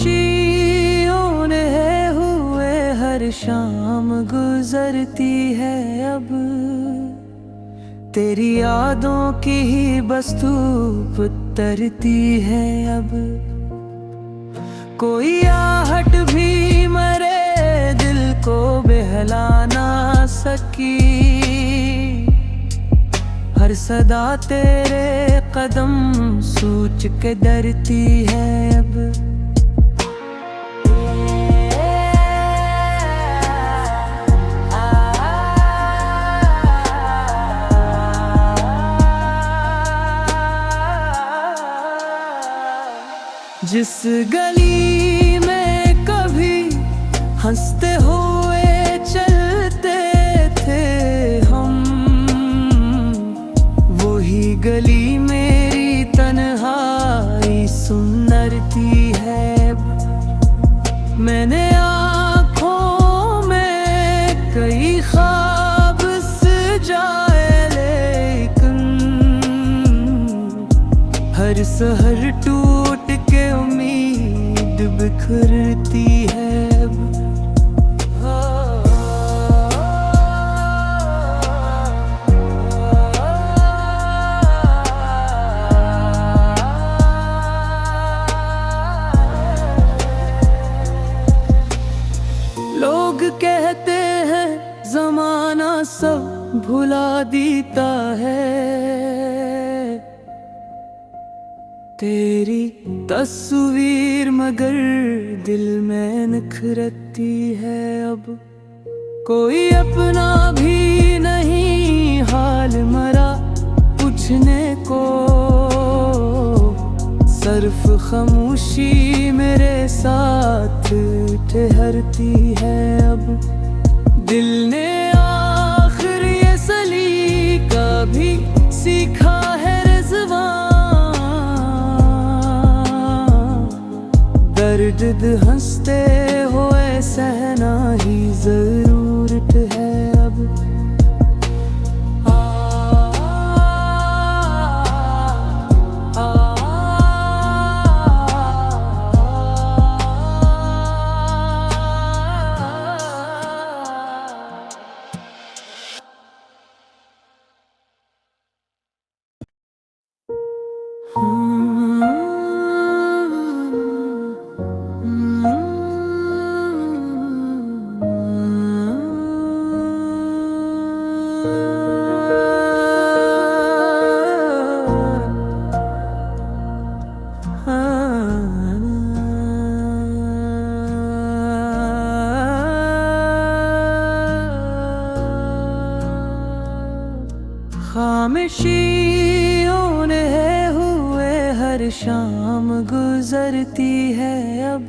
खामोशियों ने हुए हर शाम गुजरती है अब, तेरी यादों की ही बस धूप उतरती है अब। कोई आहट भी मरे दिल को बहला ना सकी, हर सदा तेरे कदम सूझ के डरती है अब। जिस गली में कभी हंसते हुए चलते थे हम, वही गली मेरी तन्हाई सुनरती है। मैंने आँखों में कई ख्वाब सजाए, लेकिन हर सहर टूट के उम्मीद बिखरती है अब। लोग कहते हैं जमाना सब भुला देता है, तेरी तस्वीर मगर दिल में निखरती है अब। कोई अपना भी नहीं हाल मरा पूछने को, सिर्फ खामोशी मेरे साथ ठहरती है अब। दिल ने आखिर ये सलीका भी सीखा है दर्द हंसते हुए सहना ही जरूरत है अब। खामोशियों ने हुए हर शाम गुजरती है अब,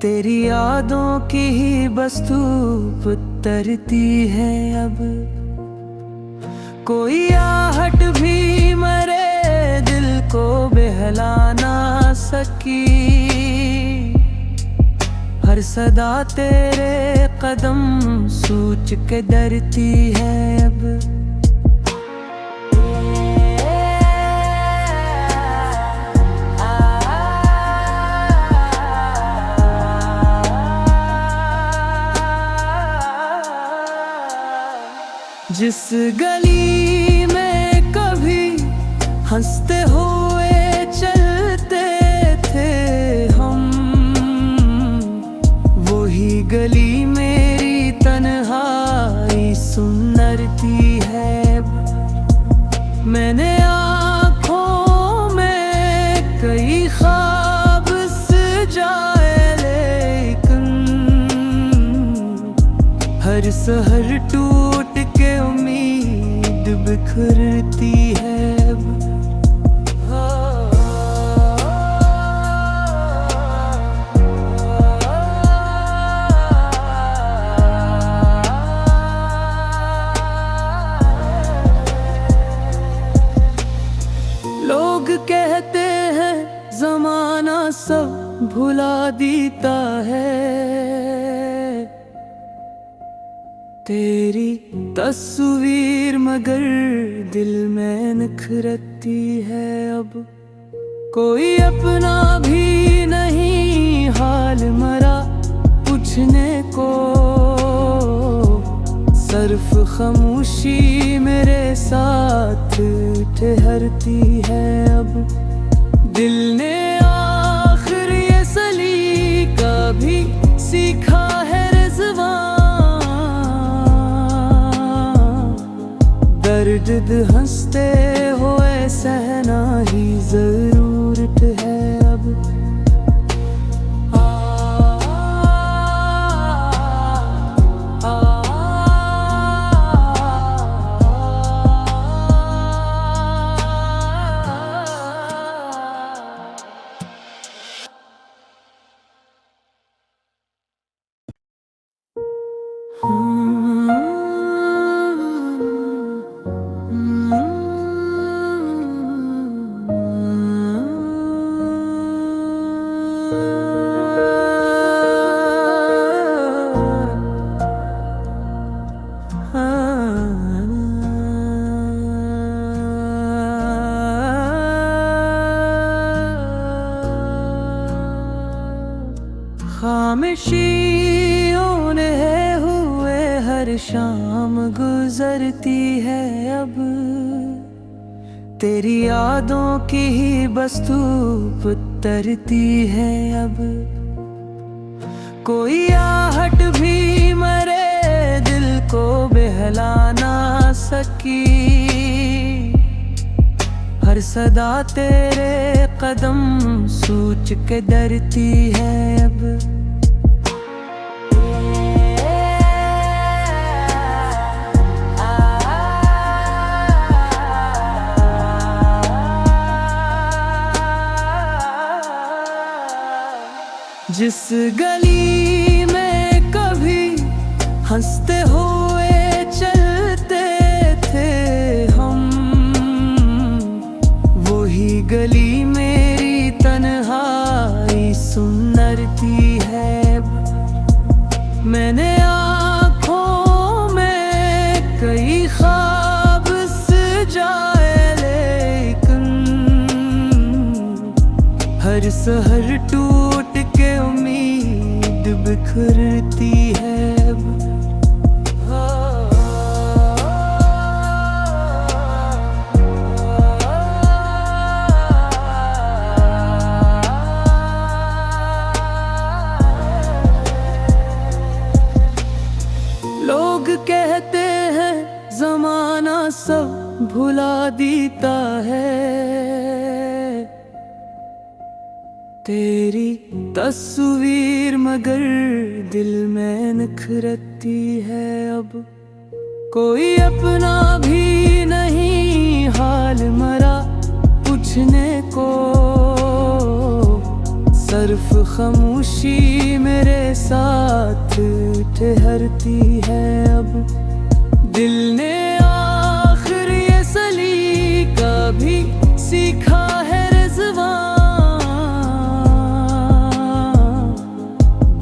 तेरी यादों की ही बस धूप उतरती है अब। कोई आहट भी मरे दिल को बहला ना सकी, हर सदा तेरे कदम सूझ के डरती है अब। जिस गली में कभी हंसते हुए चलते थे हम, वही गली मेरी तन्हाई सुनरती है। मैंने आँखों में कई ख्वाब सजाए, लेकिन हर सहर टूट के उम्मीद बिखरती है अब। भुला देता है। तेरी तस्वीर मगर दिल में निखरती है अब। कोई अपना भी नहीं हाल मरा पूछने को। सिर्फ खामोशी मेरे साथ ठहरती है अब। दिल ने आखिर ये सलीका भी सीखा है रिज़वां। दर्द हंसते हुए सहना ही जरूरत है अब। खामोशियों ने हुए हर शाम गुजरती है अब। तेरी यादों की ही बस धूप उतरती है अब। कोई आहट भी मरे दिल को बहला ना सकी। हर सदा तेरे कदम सोच के डरती है अब। जिस गली में कभी हंसते हुए चलते थे हम, वही गली मेरी तन्हाई सुनरती है। मैंने आँखों में कई ख्वाब सजाए लेकिन हर सहर टूट के उम्मीद बिखरती है। लोग कहते हैं जमाना सब भुला देता है। तेरी तस्वीर मगर दिल में निखरती है अब। कोई अपना भी नहीं हाल मरा पूछने को। सिर्फ खामोशी मेरे साथ ठहरती है अब। दिल ने आखिर ये सलीका भी सीखा है रिज़वां।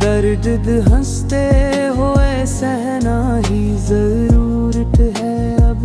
दर्द हंसते हुए सहना ही जरूरत है अब।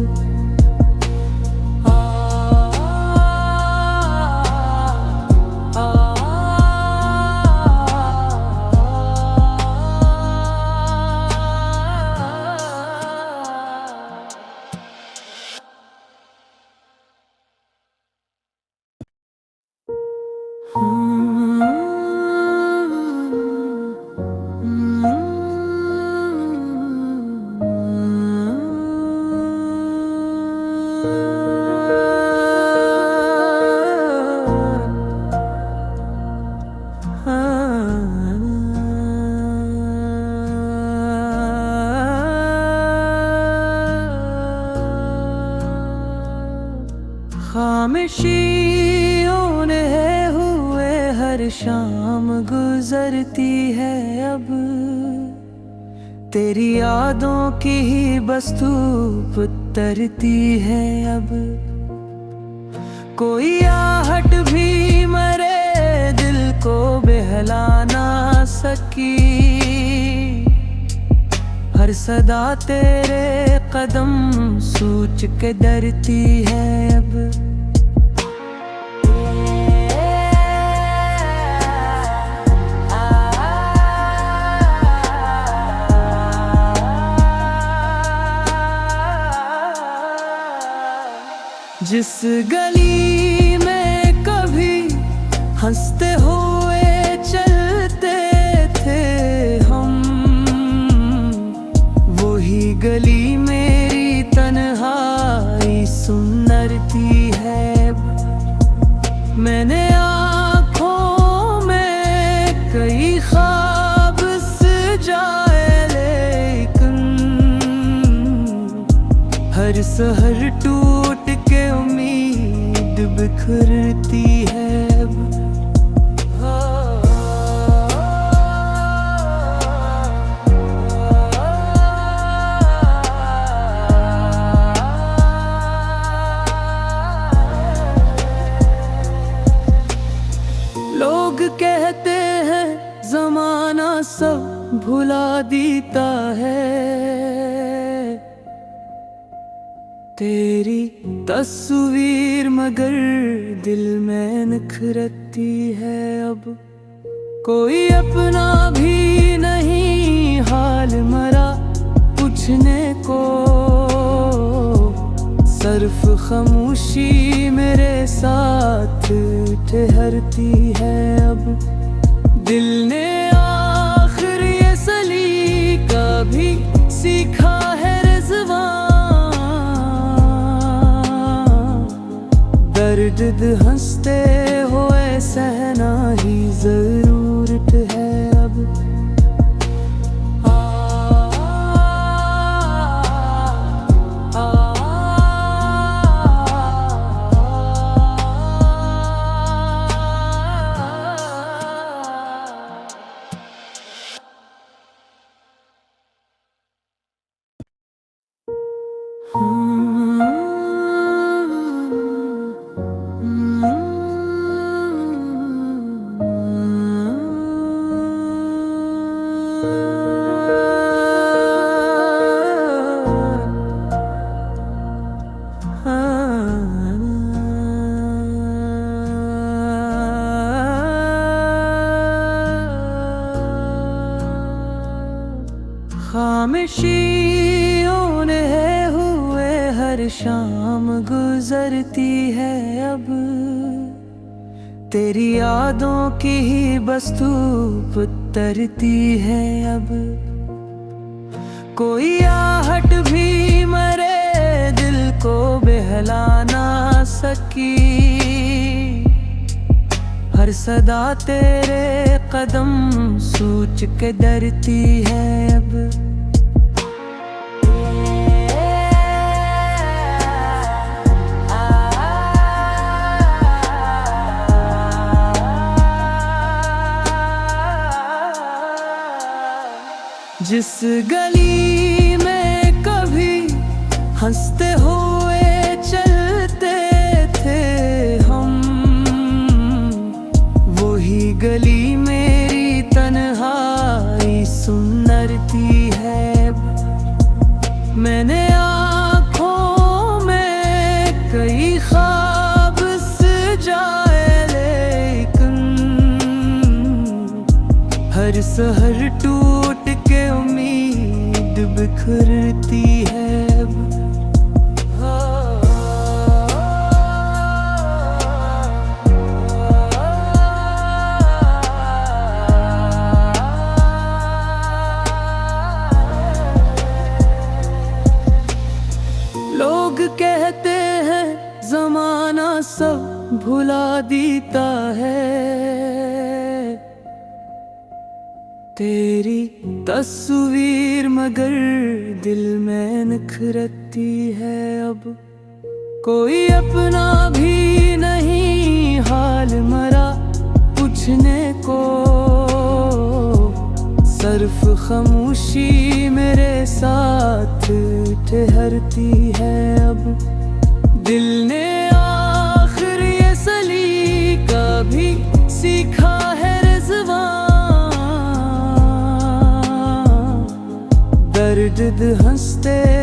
खामोशियों ने हुए हर शाम गुजरती है अब। तेरी यादों की ही बस धूप उतरती है अब। कोई आहट भी मरे दिल को बहला ना सकी। हर सदा तेरे कदम सोच के डरती है अब। जिस गली में कभी हंसते हुए चलते थे हम, वही गली मेरी तन्हाई सुनरती है। मैंने आँखों में कई ख्वाब सजाए, लेकिन हर सहर टूट के उम्मीद बिखरती है। लोग कहते हैं जमाना सब भुला देता है, तेरी तस्वीर मगर दिल में निखरती है अब। कोई अपना भी नहीं हाल मरा पूछने को, सिर्फ खामोशी मेरे साथ ठहरती है अब। दिल ने आखिर ये सलीका भी सीखा है रिज़वां, दर्द हंसते हुए सहना ही जरूरत है अब। खामोशियों ने हुए हर शाम गुजरती है अब। तेरी यादों की ही बस धूप उतरती है अब। कोई आहट भी मेरे दिल को बहला ना सकी। हर सदा तेरे कदम सोच के डरती है अब। जिस गली में कभी हंसते हुए चलते थे हम, वही गली मेरी तन्हाई सुनरती है। मैंने आँखों में कई ख्वाब सजाए, लेकिन हर सहर टूट के उम्मीद बिखरती है। लोग कहते हैं जमाना सब भुला देता है, तेरी तस्वीर मगर दिल में निखरती है अब। कोई अपना भी नहीं हाल मरा पूछने को, सिर्फ खामोशी मेरे साथ ठहरती है अब। दिल ने आखिर ये सलीका भी सीखा है शागिर्द हंसते